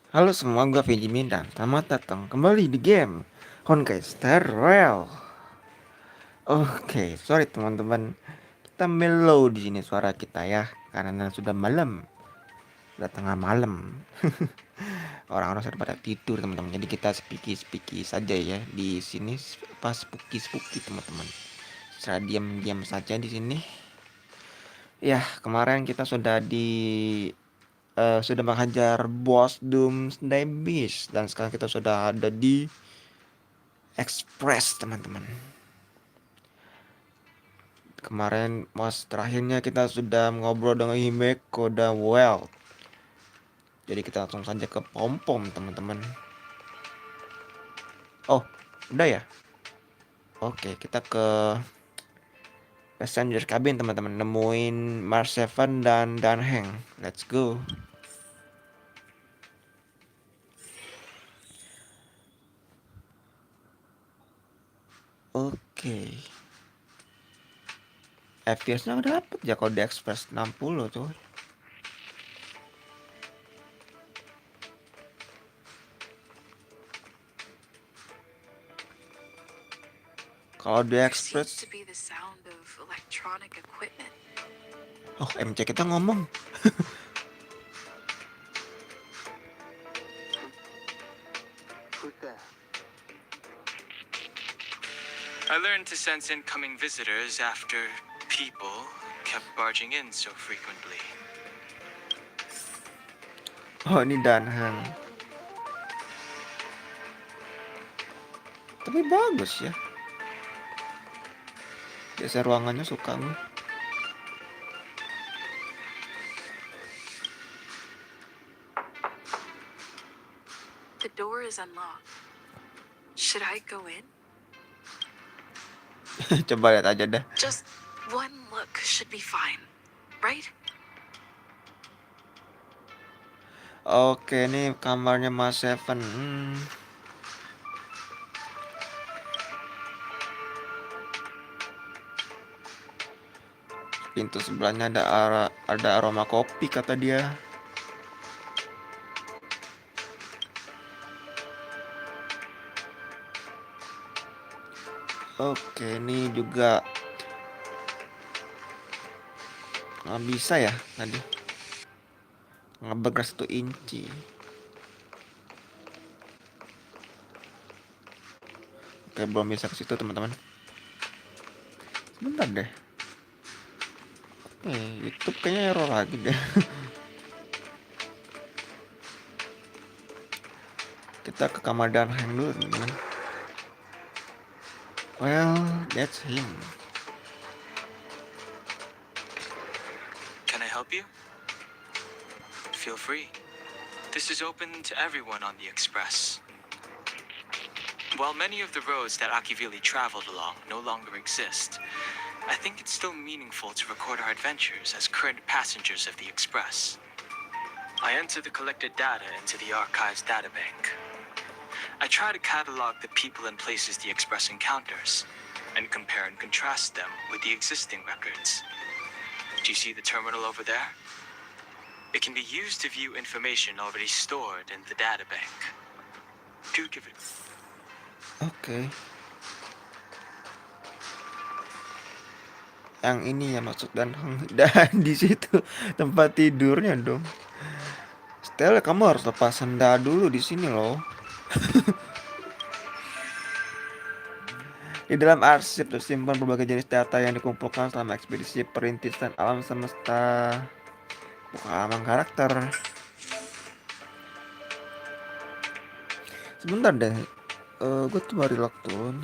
Halo semua, gue FiziMeds dan selamat datang kembali di game Honkai Star Rail. Oke, sorry teman-teman, kita mellow di sini suara kita ya, karena sudah malam, sudah tengah malam. Orang-orang sudah pada tidur teman-teman, jadi kita spiki saja ya di sini, pas spooky teman-teman. Secara diam-diam saja di sini. Ya, kemarin kita sudah menghajar bos Doomsday Beast dan sekarang kita sudah ada di Express teman-teman. Kemarin mas terakhirnya kita sudah ngobrol dengan Himeko dan Well. Jadi kita langsung saja ke Pom Pom teman-teman. Oh, udah ya? Oke, kita ke passenger cabin teman-teman. Nemuin Mars 7 dan Heng. Let's go. Oke. FPS-nya udah dapet ya kalau di Express 60 tuh. Kalau di Express. Oh, MC kita ngomong. I learned to sense incoming visitors after people kept barging in so frequently. Oh, ini Dan Heng. Tapi bagus ya. Biasa ruangannya suka nih. The door is unlocked. Should I go in? Coba lihat aja dah. Just one look should be fine, right? Oke, ini kamarnya Mas Seven. Pintu sebelahnya ada aroma kopi kata dia. Oke, ini juga nggak bisa ya tadi. Nggak bergerak 1 inci. Oke, belum bisa ke situ teman-teman. Sebentar deh. YouTube kayaknya error lagi deh. Kita ke kamar dan hang dulu teman-teman. Well, that's him. Can I help you? Feel free. This is open to everyone on the Express. While many of the roads that Akivili traveled along no longer exist, I think it's still meaningful to record our adventures as current passengers of the Express. I enter the collected data into the Archives databank. I try to catalog the people and places the Express encounters, and compare and contrast them with the existing records. Do you see the terminal over there? It can be used to view information already stored in the databank. Do give it. Oke. Yang ini ya maksud dan di situ tempat tidurnya dong. Stella, kamu harus lepas sendal dulu di sini loh. Di dalam arsip tersimpan berbagai jenis data yang dikumpulkan selama ekspedisi perintisan alam semesta. Bukan halaman karakter. Sebentar deh. Gue tuh baru lock tuh.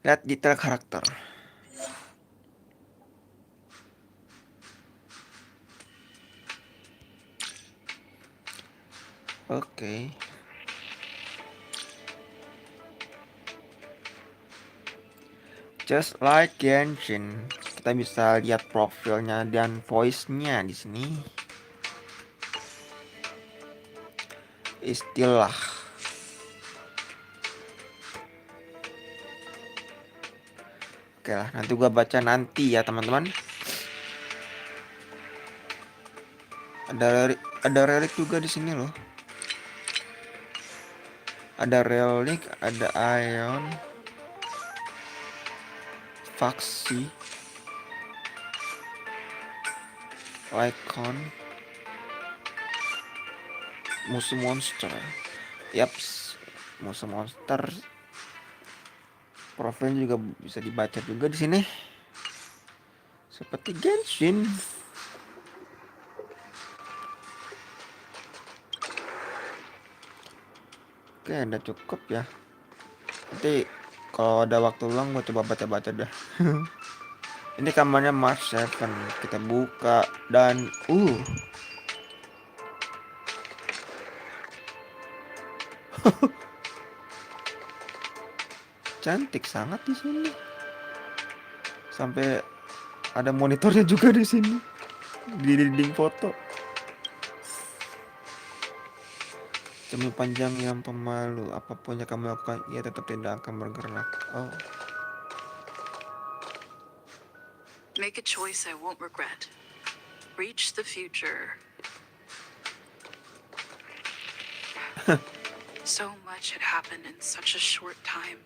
Lihat detail karakter. Oke. Just like Genshin, kita bisa lihat profilnya dan voice-nya di sini. Istilah. Oke, Oke lah, nanti gua baca nanti ya teman-teman. Ada relik juga di sini loh. Ada relik, ada ion, faksi, icon, musuh monster. Yaps, musuh monster. Profil juga bisa dibaca juga di sini. Seperti Genshin. Oke, udah cukup ya. Nanti kalau ada waktu luang gue coba baca-baca dah. Ini kamarnya Mars 7. Kita buka dan cantik sangat di sini. Sampai ada monitornya juga di sini. Di dinding foto. Cermin panjang yang pemalu. Apapun yang kamu lakukan, ia tetap tidak akan bergerak. Oh. Make a choice I won't regret. Reach the future. So much had happened in such a short time.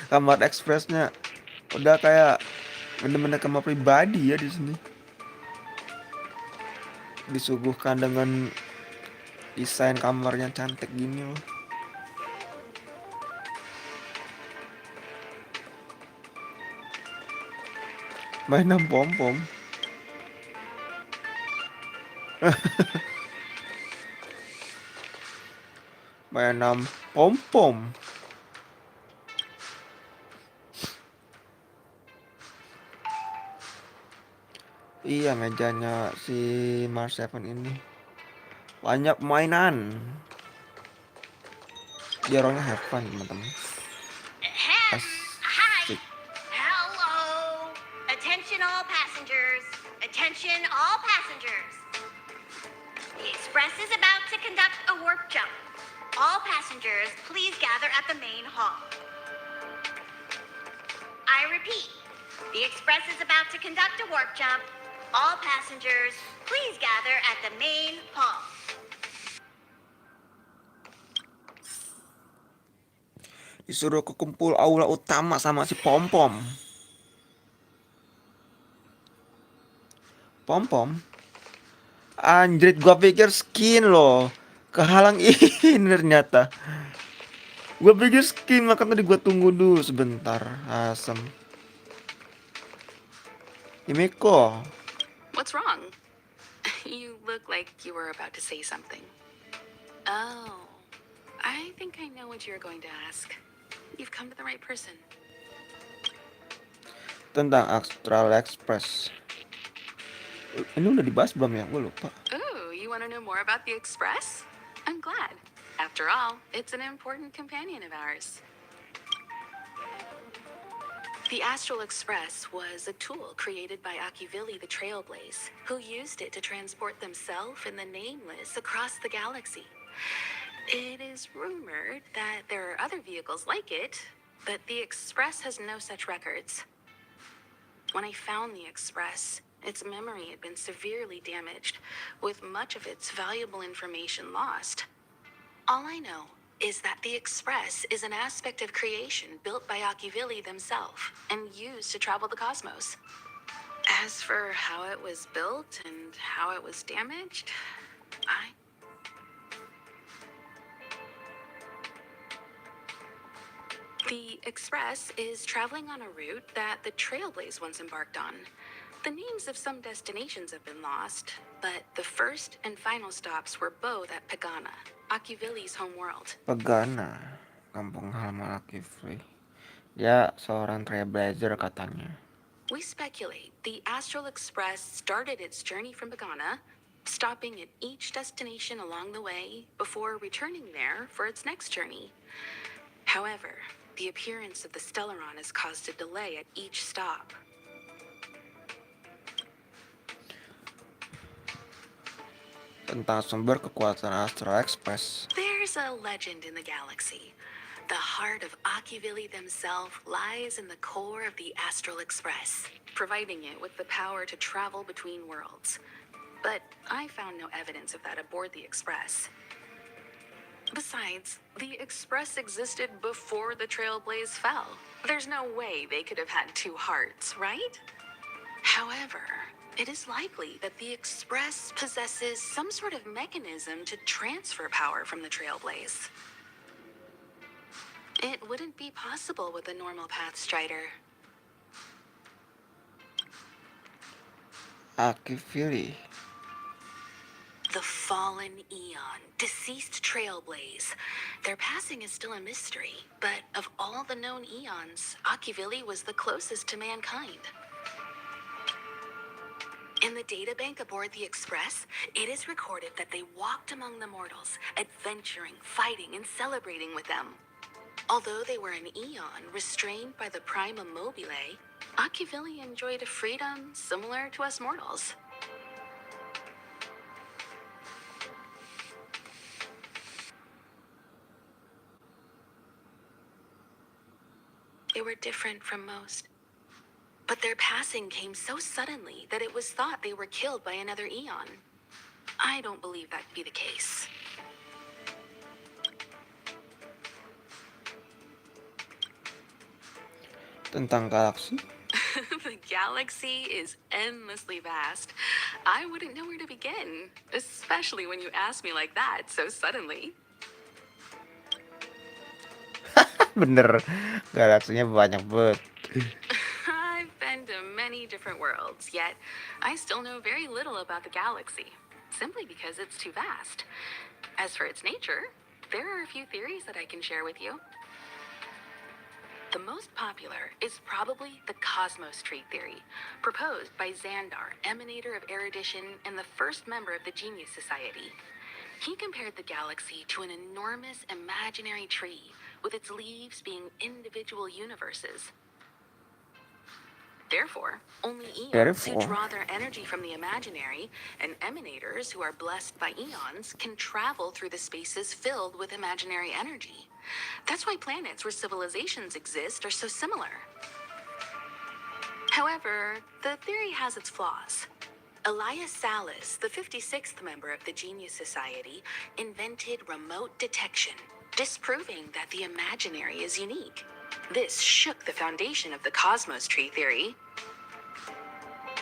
Kamar ekspresnya udah kayak bener-bener kamar pribadi ya di sini. Disuguhkan dengan desain kamarnya cantik gini loh. Mainan pom pom. Mainan pom pom. Iya, mejanya si Mars 7 ini banyak mainan. Dia orangnya have fun teman-teman. Hi. Asik. Hello. Attention all passengers. Attention all passengers. The express is about to conduct a warp jump. All passengers, please gather at the main hall. I repeat, the express is about to conduct a warp jump. All passengers, please gather at the main hall. Disuruh ke kumpul aula utama sama si Pom Pom. Pom Pom. Anjrit, gua pikir skin loh. Kehalang ini ternyata. Gua pikir skin, maka tadi gua tunggu dulu sebentar. Asem. Himeko. What's wrong? You look like you were about to say something. Oh, I think I know what you're going to ask. You've come to the right person. Tentang Astral Express. Ini udah dibahas belum ya? Gue lupa. Ooh, you want to know more about the Express? I'm glad. After all, it's an important companion of ours. The Astral Express was a tool created by Akivili the Trailblazer, who used it to transport themselves and the Nameless across the galaxy. It is rumored that there are other vehicles like it, but the Express has no such records. When I found the Express, its memory had been severely damaged, with much of its valuable information lost. All I know is that the Express is an aspect of creation built by Akivili themselves and used to travel the cosmos. As for how it was built and how it was damaged, The Express is traveling on a route that the Trailblazers once embarked on. The names of some destinations have been lost, but the first and final stops were both at Pagana, Akivili's homeworld. Pagana, kampung halaman Akivili. Dia seorang trailblazer katanya. We speculate the Astral Express started its journey from Pagana, stopping at each destination along the way before returning there for its next journey. However, The appearance of the Stellaron has caused a delay at each stop. Tentang sumber kekuatan Astral Express. There's a legend in the galaxy. The heart of Akivili themselves lies in the core of the Astral Express, providing it with the power to travel between worlds. But I found no evidence of that aboard the Express. Besides, the Express existed before the Trailblaze fell. There's no way they could have had two hearts, right? However, it is likely that the Express possesses some sort of mechanism to transfer power from the Trailblaze. It wouldn't be possible with a normal path strider. Akivili. The fallen Eon, deceased Trailblaze. Their passing is still a mystery, but of all the known Eons, Akivili was the closest to mankind. In the databank aboard the Express, it is recorded that they walked among the mortals, adventuring, fighting, and celebrating with them. Although they were an Eon restrained by the Prima Mobile, Akivili enjoyed a freedom similar to us mortals. They were different from most. But their passing came so suddenly that it was thought they were killed by another Eon. I don't believe that to be the case. Tentang galaksi. The galaxy is endlessly vast. I wouldn't know where to begin, especially when you ask me like that so suddenly. Bener, galaksinya banyak banget. I've been to many different worlds, yet I still know very little about the galaxy, simply because it's too vast. As for its nature, there are a few theories that I can share with you. The most popular is probably the Cosmos Tree Theory, proposed by Xandar, emanator of erudition and the first member of the Genius Society. He compared the galaxy to an enormous imaginary tree, with its leaves being individual universes. Therefore, only eons who draw their energy from the imaginary and emanators who are blessed by eons can travel through the spaces filled with imaginary energy. That's why planets where civilizations exist are so similar. However, the theory has its flaws. Elias Sallis, the 56th member of the Genius Society, invented remote detection, disproving that the imaginary is unique. This shook the foundation of the Cosmos Tree Theory.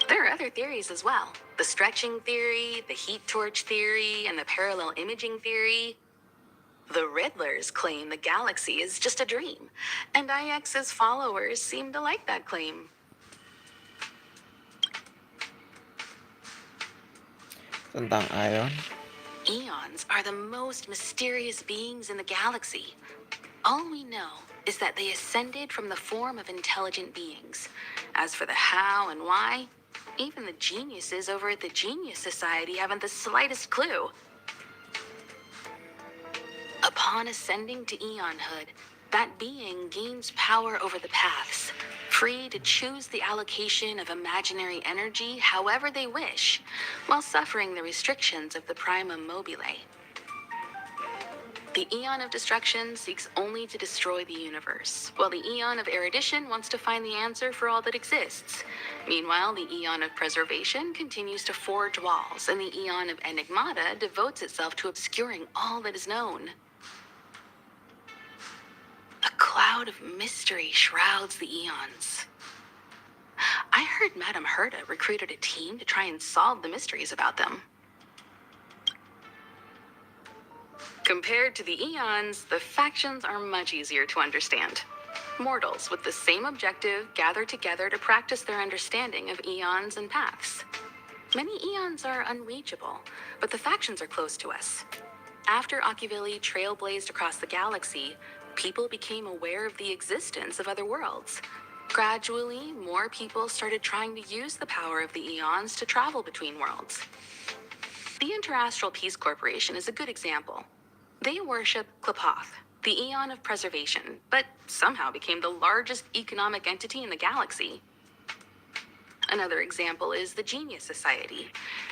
There are other theories as well. The stretching theory, the heat torch theory, and the parallel imaging theory. The Riddlers claim the galaxy is just a dream, and IX's followers seem to like that claim. Tentang Ion. Eons are the most mysterious beings in the galaxy. All we know is that they ascended from the form of intelligent beings. As for the how and why, even the geniuses over at the Genius Society haven't the slightest clue. Upon ascending to Eonhood, that being gains power over the paths, free to choose the allocation of imaginary energy however they wish, while suffering the restrictions of the Prima Mobile. The Eon of Destruction seeks only to destroy the universe, while the Eon of Erudition wants to find the answer for all that exists. Meanwhile, the Eon of Preservation continues to forge walls, and the Eon of Enigmata devotes itself to obscuring all that is known. A cloud of mystery shrouds the Eons. I heard Madame Herta recruited a team to try and solve the mysteries about them. Compared to the Eons, the factions are much easier to understand. Mortals with the same objective gather together to practice their understanding of Eons and paths. Many Eons are unreachable, but the factions are close to us. After Akivili trailblazed across the galaxy, people became aware of the existence of other worlds. Gradually, more people started trying to use the power of the Eons to travel between worlds. The Interastral Peace Corporation is a good example. They worship Klapoth, the Eon of Preservation, but somehow became the largest economic entity in the galaxy. Another example is the Genius Society.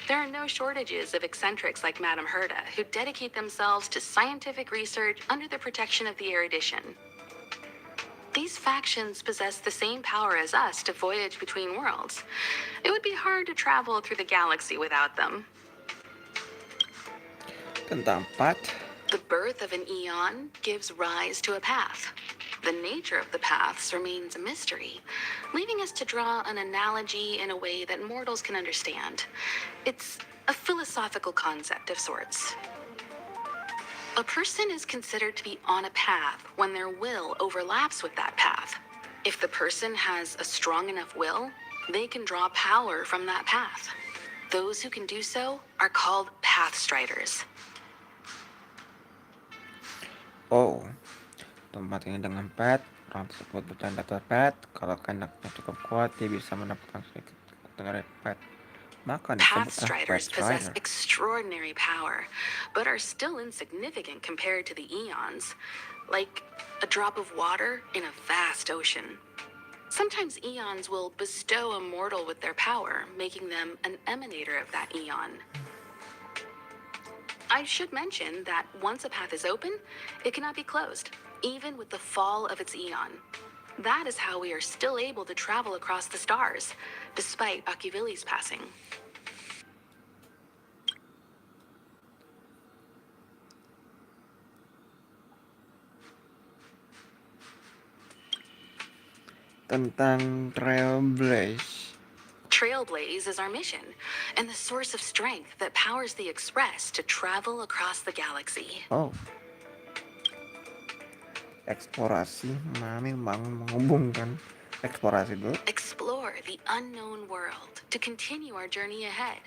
There are no shortages of eccentrics like Madame Herda who dedicate themselves to scientific research under the protection of the erudition. These factions possess the same power as us to voyage between worlds. It would be hard to travel through the galaxy without them. Tentang 4. The birth of an eon gives rise to a path. The nature of the paths remains a mystery, leaving us to draw an analogy in a way that mortals can understand. It's a philosophical concept of sorts. A person is considered to be on a path when their will overlaps with that path. If the person has a strong enough will, they can draw power from that path. Those who can do so are called pathstriders. Oh, tempat ini dengan pet, orang tersebut bercanda pet. Kalau kendaknya cukup kuat, dia bisa mendapatkan sedikit dari pet. Maka disebut Pathstriders possess Pathstrider. extraordinary power, but are still insignificant compared to the eons, like a drop of water in a vast ocean. Sometimes eons will bestow a mortal with their power, making them an emanator of that eon. I should mention that once a path is open, it cannot be closed, even with the fall of its eon. That is how we are still able to travel across the stars, despite Akivilli's passing. Tentang Trailblaze. Trailblaze is our mission, and the source of strength that powers the Express to travel across the galaxy. Oh, eksplorasi, mami bangun menghubungkan eksplorasi dulu. Explore the unknown world to continue our journey ahead.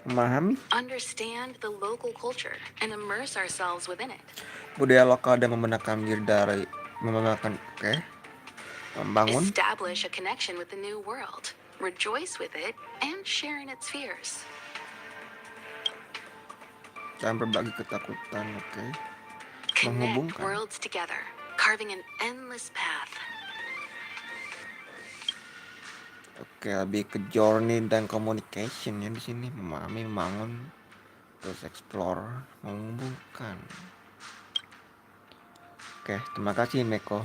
Memahami Understand the local culture and immerse ourselves within it. budaya lokal dan membenarkan diri dari membangun membangun Establish a connection with the new world. Rejoice with it and share in its fears. dan berbagi ketakutan. Oke. Connect Menghubungkan. worlds together, carving an endless path. Oke, lebih ke journey dan communication ya di sini. Memahami, membangun, terus explore, menghubungkan. Oke, terima kasih Meko.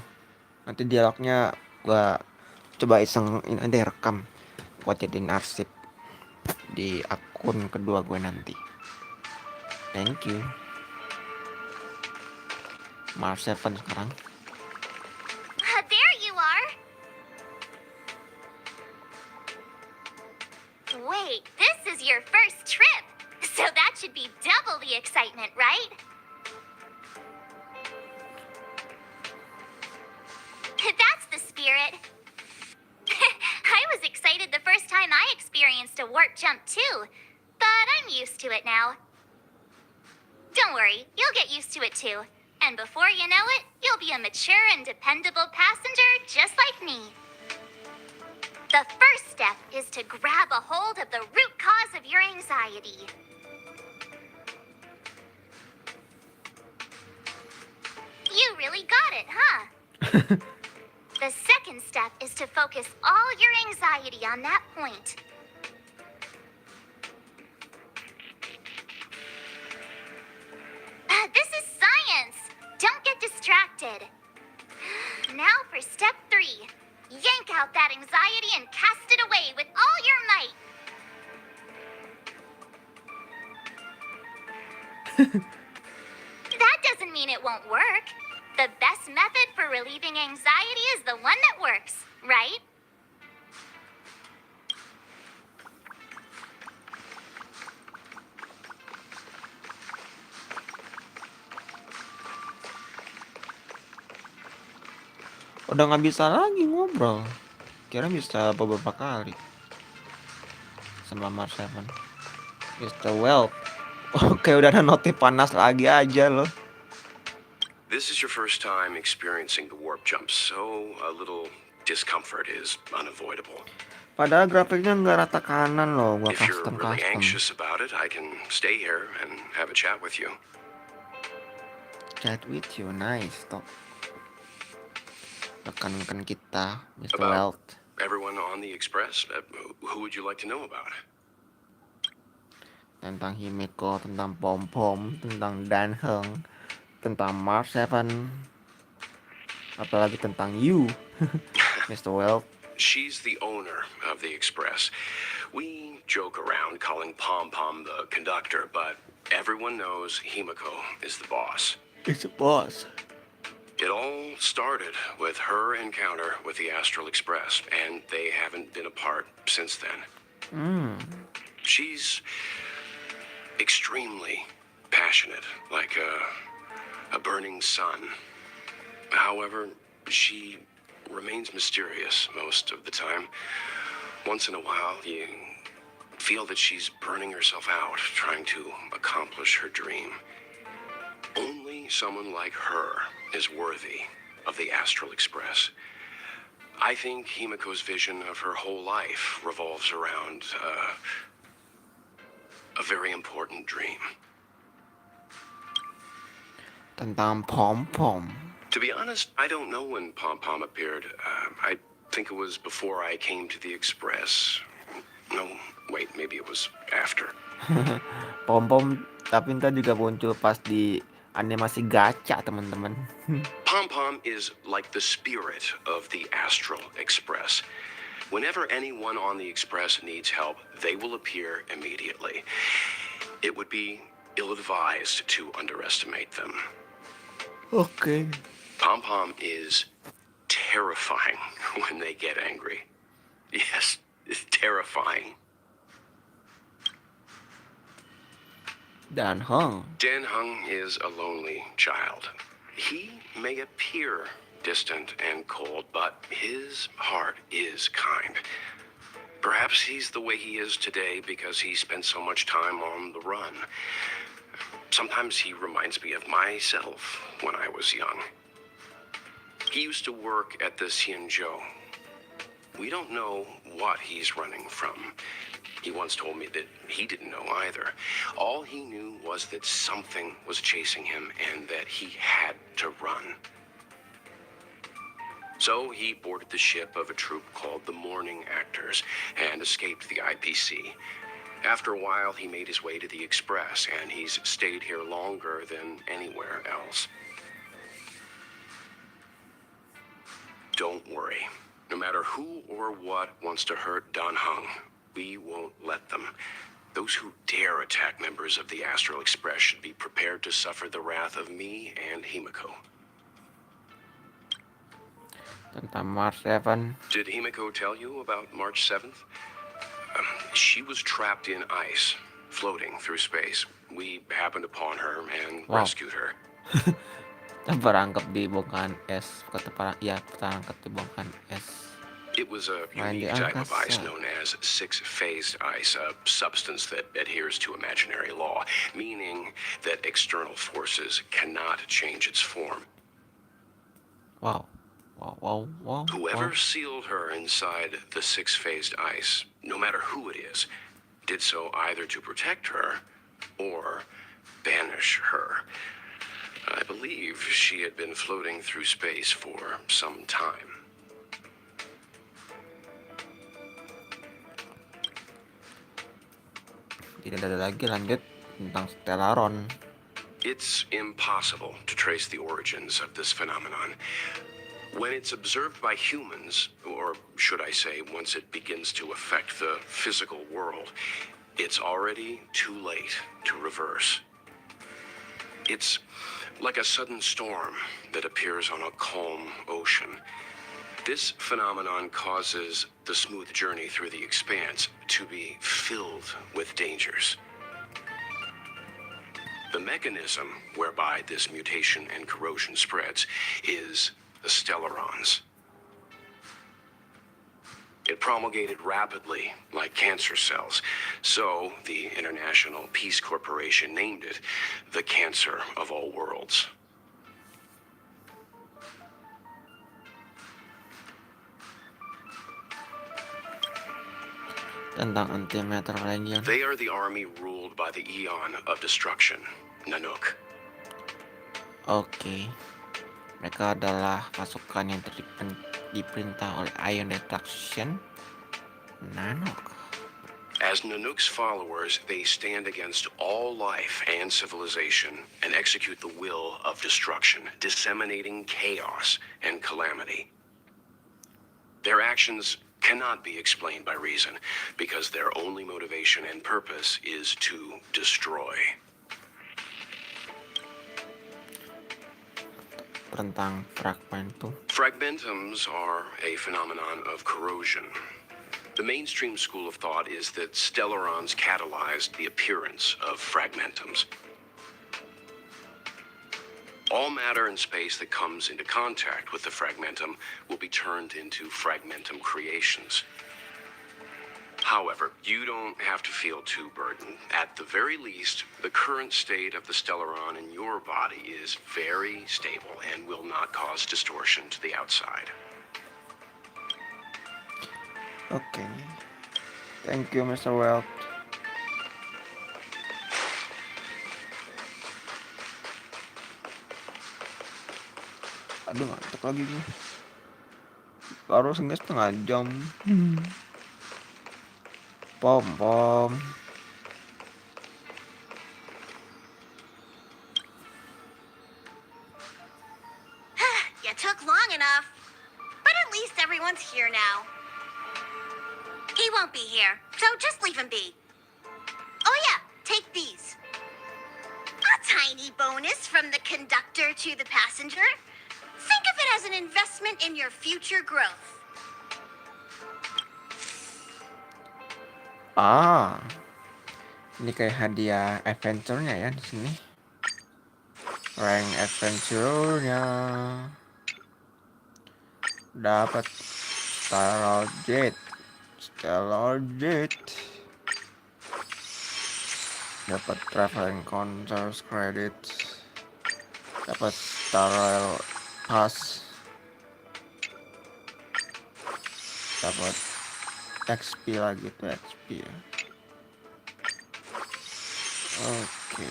Nanti dialognya gua coba iseng ini rekam buat jadiin arsip di akun kedua gue nanti. Thank you. Maaf 7 sekarang. There you are. Wait, this is your first trip. So that should be double the excitement, right? That's the spirit. I was excited the first time I experienced a warp jump too, but I'm used to it now. Don't worry, you'll get used to it too. And before you know it, you'll be a mature and dependable passenger just like me. The first step is to grab a hold of the root cause of your anxiety. You really got it, huh? The second step is to focus all your anxiety on that point. This is science! Don't get distracted. Now for step 3. Yank out that anxiety and cast it away with all your might. That doesn't mean it won't work. The best method for relieving anxiety is the one that works, right? Udah nggak bisa lagi ngobrol. Kira bisa beberapa kali sama Mar 7. Mr. Well. Oke, udah ada notif panas lagi aja loh. This is your first time experiencing the warp jump, so a little discomfort is unavoidable. Padahal grafiknya nggak rata kanan loh, gua If you're custom. really anxious about it, I can stay here and have a chat with you. chat with you. Nice, toh. Rekan-rekan kita, Mr. About Welt. everyone on the Express? Who would you like to know about? Tentang Himeko, tentang Pom Pom, tentang Dan Heng, tentang Mars 7, apalagi tentang you, Mr. Welt. She's the owner of the Express. We joke around calling Pom Pom the conductor, but everyone knows Himeko is the boss. It's a boss. It all started with her encounter with the Astral Express, and they haven't been apart since then. She's extremely passionate, like a burning sun. However, she remains mysterious most of the time. Once in a while, you feel that she's burning herself out, trying to accomplish her dream. Only someone like her is worthy of the Astral Express. I think Himiko's vision of her whole life revolves around a very important dream. Tentang Pom Pom. To be honest, I don't know when Pom Pom appeared. I think it was before I came to the Express. No, wait, maybe it was after. Pom Pom tapi ntar juga muncul pas di animasi gacha, teman-teman. Pom Pom is like the spirit of the Astral Express. Whenever anyone on the Express needs help, they will appear immediately. It would be ill-advised to underestimate them. Oke. Pom Pom is terrifying when they get angry. Yes, it's terrifying. Dan Heng. Dan Heng is a lonely child. He may appear distant and cold, but his heart is kind. Perhaps he's the way he is today because he spent so much time on the run. Sometimes he reminds me of myself when I was young. He used to work at the Xianzhou. We don't know what he's running from. He once told me that he didn't know either. All he knew was that something was chasing him and that he had to run. So he boarded the ship of a troupe called the Morning Actors and escaped the IPC. After a while, he made his way to the Express, and he's stayed here longer than anywhere else. Don't worry. No matter who or what wants to hurt Dan Heng, we won't let them. Those who dare attack members of the Astral Express should be prepared to suffer the wrath of me and Himiko. Tentang Mars 7. Did Himiko tell you about March 7th? She was trapped in ice, floating through space. We happened upon her and Wow. rescued her. Terperangkap di bongkahan es. Terperangkap di bongkahan es. It was a Main di unique type of ice angkasa. known as six-phased ice, a substance that adheres to imaginary law, meaning that external forces cannot change its form. Wow. Whoever sealed her inside the six-phased ice, no matter who it is, did so either to protect her or banish her. I believe she had been floating through space for some time. Tidak ada lagi, lanjut tentang Stellaron. It's impossible to trace the origins of this phenomenon. When it's observed by humans, or should I say, once it begins to affect the physical world, it's already too late to reverse. It's like a sudden storm that appears on a calm ocean. This phenomenon causes the smooth journey through the expanse to be filled with dangers. The mechanism whereby this mutation and corrosion spreads is the stellarons. It promulgated rapidly, like cancer cells, so the International Peace Corporation named it the cancer of all worlds. Tentang antimatter Legion. They are the army ruled by the Eon of Destruction, Nanook. Oke, mereka adalah pasukan yang diperintah oleh Ion Destruction Nanook. As Nanook's followers, they stand against all life and civilization and execute the will of destruction, disseminating chaos and calamity. Their actions cannot be explained by reason, because their only motivation and purpose is to destroy. Tentang fragmentum. Fragmentums are a phenomenon of corrosion. The mainstream school of thought is that stellarons catalyzed the appearance of fragmentums. All matter and space that comes into contact with the fragmentum will be turned into fragmentum creations. However, you don't have to feel too burdened. At the very least, the current state of the stellaron in your body is very stable and will not cause distortion to the outside. Oke. Thank you, Mr. Welt. Aduh, ngantuk lagi gue. Baru setengah jam. Pom Pom. You took long enough. But at least everyone's here now. He won't be here, so just leave him be. Oh yeah, take these. A tiny bonus from the conductor to the passenger. Think of it as an investment in your future growth. Ah, ini kayak hadiah adventure-nya ya di sini. Rank adventure-nya. Dapat Stellar Jet. Dapat traveling concert credits. Dapat Star Pass. Dapat XP lagi tuh XP ya. Oke.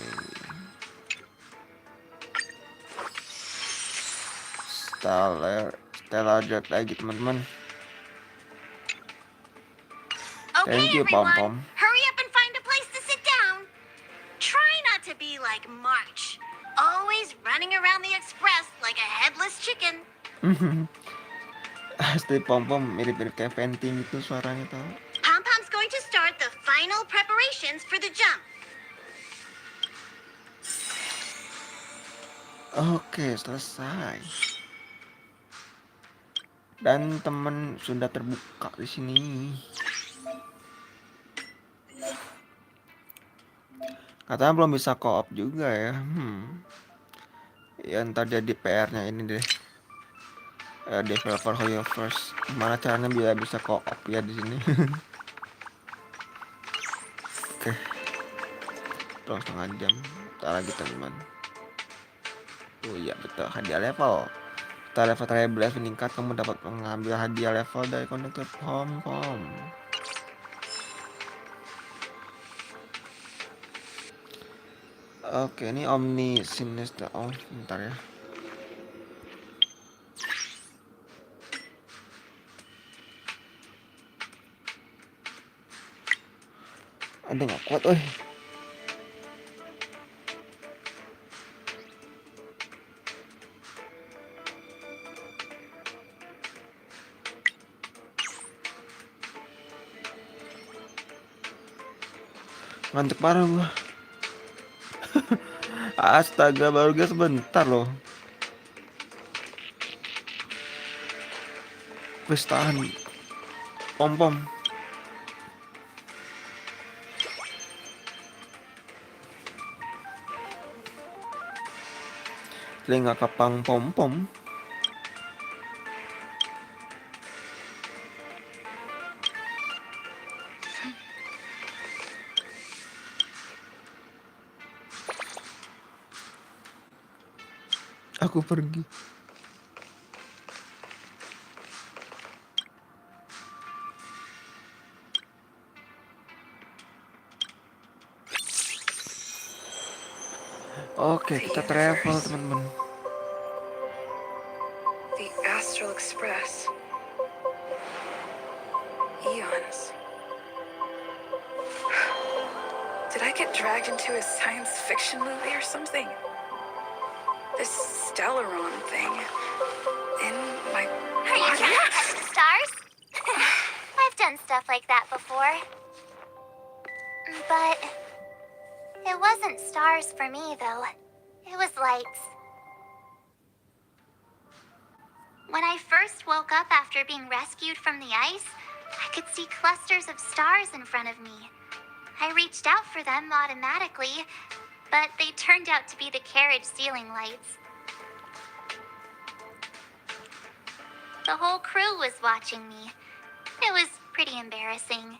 Stellar Jet lagi teman-teman. Okay, Thank you, Pom everyone. Pom. Hurry up and find a place to sit down. Try not to be like March, always running around the express like a headless chicken. Asli Pom Pom mirip-mirip kayak venting itu suaranya tau. Pom Pom's going to start the final preparations for the jump. Oke, selesai. Dan temen sudah terbuka di sini. Katanya belum bisa co-op juga ya. Ya ntar jadi PR-nya ini deh. Developer Hoyoverse. Gimana caranya biar bisa co-op ya di sini? Oke. Terus setengah jam. Ntar lagi teman. Oh iya betul, hadiah level. Setelah level Trailblazers meningkat, kamu dapat mengambil hadiah level dari konduktor Pom Pom. Oke, ini Omni Sinister. Oh, bentar ya. Aduh, gak kuat, weh. Ngantuk parah gua. Astaga, baru gas sebentar loh. Wes tahan. Pom Pom. Telinga kapang Pom Pom. Aku pergi. Oke, kita travel teman-teman. ones. Did I get dragged into a science fiction movie or something? This Stellaron thing in my Are you body? trying to touch the stars? I've done stuff like that before. But it wasn't stars for me, though. It was lights. When I first woke up after being rescued from the ice, I could see clusters of stars in front of me. I reached out for them automatically, but they turned out to be the carriage ceiling lights. The whole crew was watching me. It was pretty embarrassing.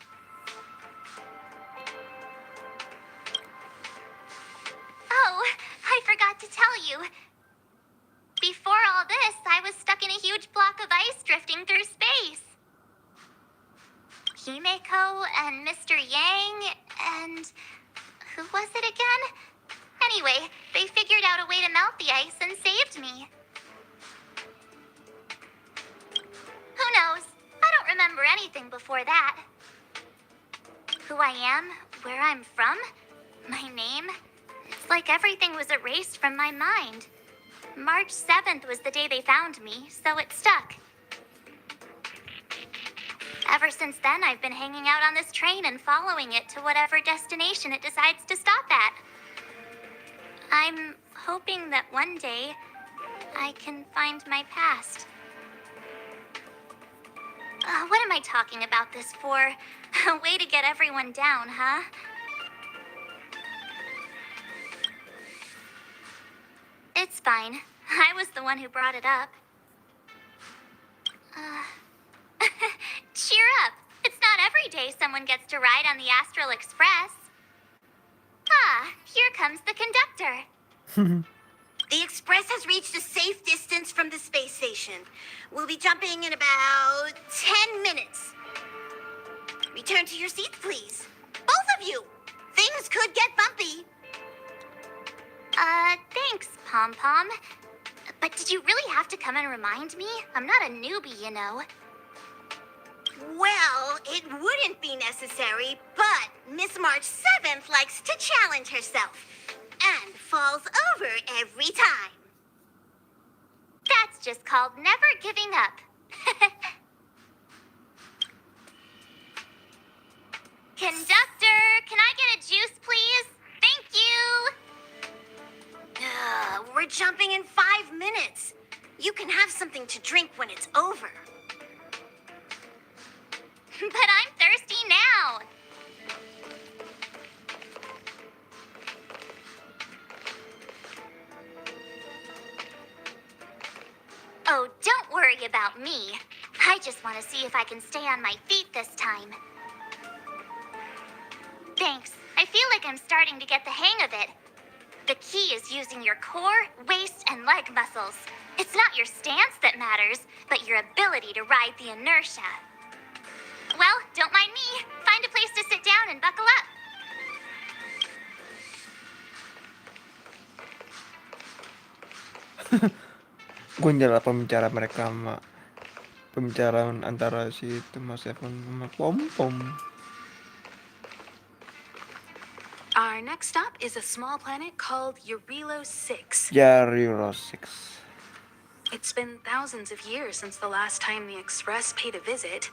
Oh, I forgot to tell you. Before all this, I was stuck in a huge block of ice drifting through space. Himeko and Mr. Yang and... who was it again? Anyway, they figured out a way to melt the ice and saved me. Who knows? I don't remember anything before that. Who I am, where I'm from, my name. It's like everything was erased from my mind. March 7th was the day they found me, so it stuck. Ever since then, I've been hanging out on this train and following it to whatever destination it decides to stop at. I'm hoping that one day I can find my past. What am I talking about this for? A way to get everyone down, huh? It's fine. I was the one who brought it up. Cheer up. It's not every day someone gets to ride on the Astral Express. Ah, here comes the conductor. The Express has reached a safe distance from the space station. We'll be jumping in about 10 minutes. Return to your seats, please. Both of you. Things could get bumpy. Thanks, Pom Pom. But did you really have to come and remind me? I'm not a newbie, you know. Well, it wouldn't be necessary, but Miss March 7th likes to challenge herself. And falls over every time. That's just called never giving up. Conductor, can I get a juice, please? Thank you. We're jumping in 5 minutes. You can have something to drink when it's over. But I'm thirsty now. Oh, don't worry about me. I just want to see if I can stay on my feet this time. Thanks. I feel like I'm starting to get the hang of it. The key is using your core, waist, and leg muscles. It's not your stance that matters, but your ability to ride the inertia. Well, don't mind me. Find a place to sit down and buckle up. Gue nyala pembicaraan antara si itu Mas Evan sama Pom Pom. Our next stop is a small planet called Eurilo 6. Euro 6. It's been thousands of years since the last time the Express paid a visit.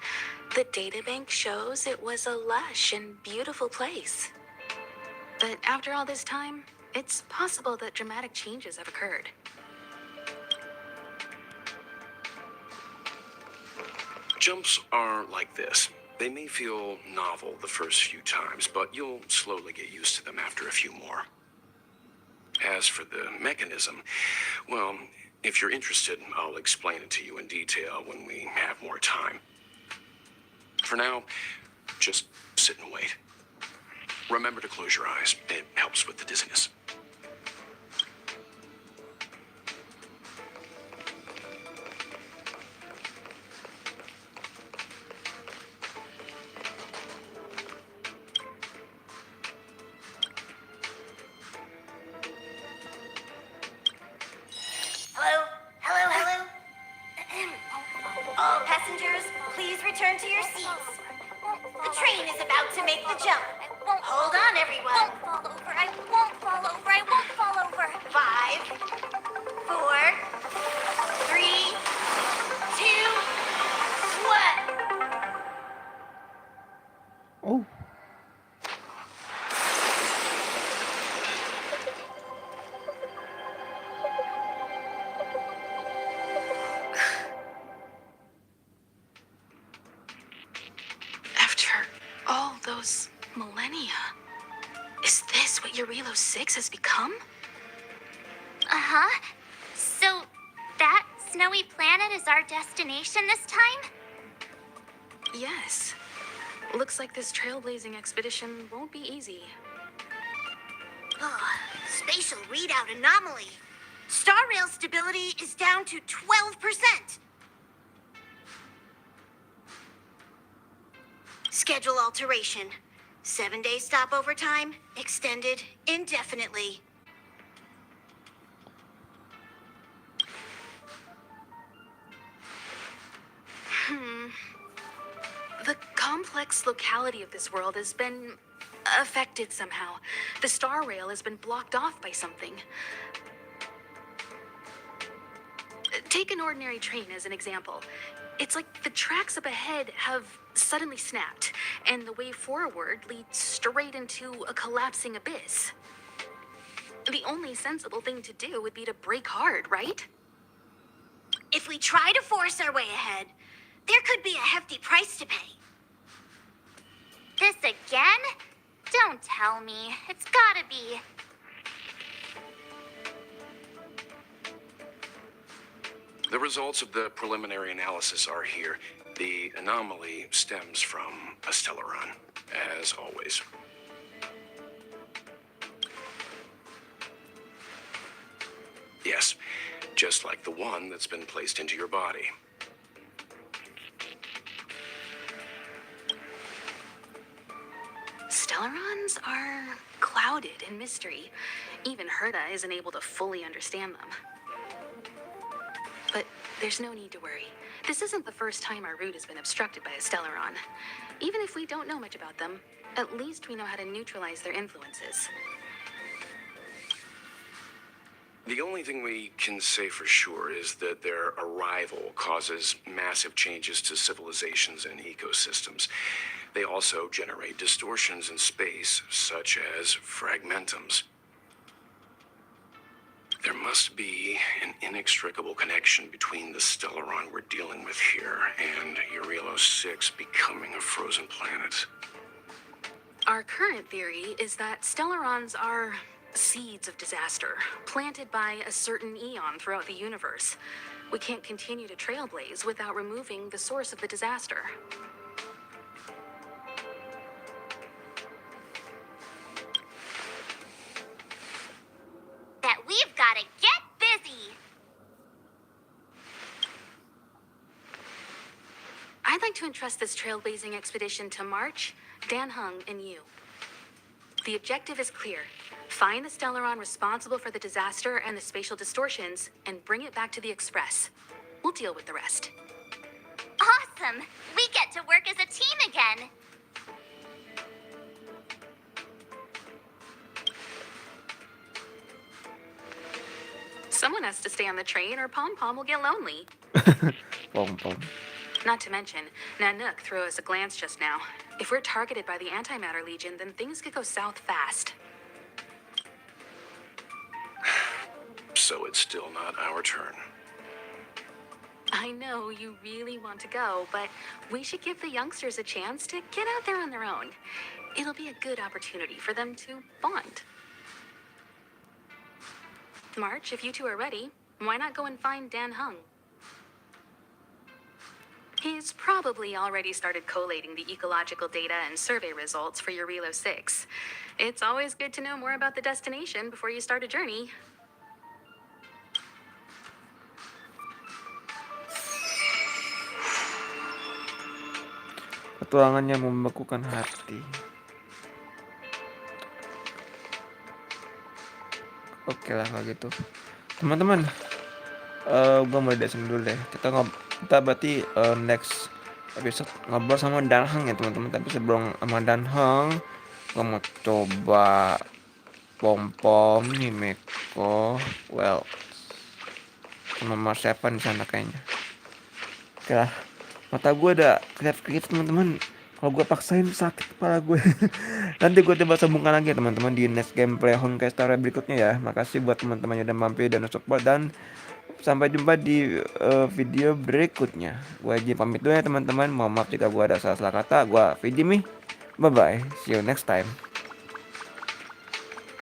The databank shows it was a lush and beautiful place. But after all this time, it's possible that dramatic changes have occurred. Jumps are like this. They may feel novel the first few times, but you'll slowly get used to them after a few more. As for the mechanism, well, if you're interested, I'll explain it to you in detail when we have more time. For now, just sit and wait. Remember to close your eyes. It helps with the dizziness. Hello? Hello, hello? All passengers, please return to your seats. The train is about to make the jump. Hold on, everyone. I won't fall over. I won't fall over. 5, 4, 3, 2, 1. Oh. After all those millennia, is this what Eurilo 6 has become? Uh-huh. So, that snowy planet is our destination this time? Yes. Looks like this trailblazing expedition won't be easy. Oh, spatial readout anomaly. Star rail stability is down to 12%. Schedule alteration. 7-day stopover time extended indefinitely. The complex locality of this world has been affected somehow. The star rail has been blocked off by something. Take an ordinary train as an example. It's like the tracks up ahead have suddenly snapped, and the way forward leads straight into a collapsing abyss. The only sensible thing to do would be to brake hard, right? If we try to force our way ahead, there could be a hefty price to pay. This again? Don't tell me. It's gotta be. The results of the preliminary analysis are here. The anomaly stems from a stellaron, as always. Yes, just like the one that's been placed into your body. Stellarons are clouded in mystery. Even Herta isn't able to fully understand them. But there's no need to worry. This isn't the first time our route has been obstructed by a Stellaron. Even if we don't know much about them, at least we know how to neutralize their influences. The only thing we can say for sure is that their arrival causes massive changes to civilizations and ecosystems. They also generate distortions in space, such as fragmentums. There must be an inextricable connection between the Stellaron we're dealing with here and Eurilo 6 becoming a frozen planet. Our current theory is that Stellarons are seeds of disaster, planted by a certain eon throughout the universe. We can't continue to trailblaze without removing the source of the disaster. That we've gotta get busy. I'd like to entrust this trailblazing expedition to March, Dan Hung, and you. The objective is clear. Find the Stellaron responsible for the disaster and the spatial distortions, and bring it back to the Express. We'll deal with the rest. Awesome. We get to work as a team again. Someone has to stay on the train or Pom Pom will get lonely. Pom Pom. Not to mention, Nanook threw us a glance just now. If we're targeted by the Antimatter Legion, then things could go south fast. So it's still not our turn. I know you really want to go, but we should give the youngsters a chance to get out there on their own. It'll be a good opportunity for them to bond. March, if you two are ready, why not go and find Dan Hung? He's probably already started collating the ecological data and survey results for Eurilo 6. It's always good to know more about the destination before you start a journey. Petualangannya membekukan hati. Oke lah kalau gitu. Teman-teman, gua mau desain dulu deh. Kita berarti next episode ngobrol sama Danhang ya teman-teman. Tapi sebelum sama Danhang, gue mau coba Pom Pom, Meko, well, sama Mars Seven di sana kayaknya. Oke lah, mata gue udah kelihatan teman-teman. Kalau gue paksain sakit kepala gue. Nanti gue coba sambungkan lagi ya teman-teman di next gameplay Honkai Star Rail berikutnya ya. Makasih buat teman-teman yang udah mampir dan support, dan sampai jumpa di video berikutnya. Gue izin pamit dulu ya teman-teman. Mohon maaf jika gue ada salah-salah kata. Gue FiziMi. Bye bye. See you next time.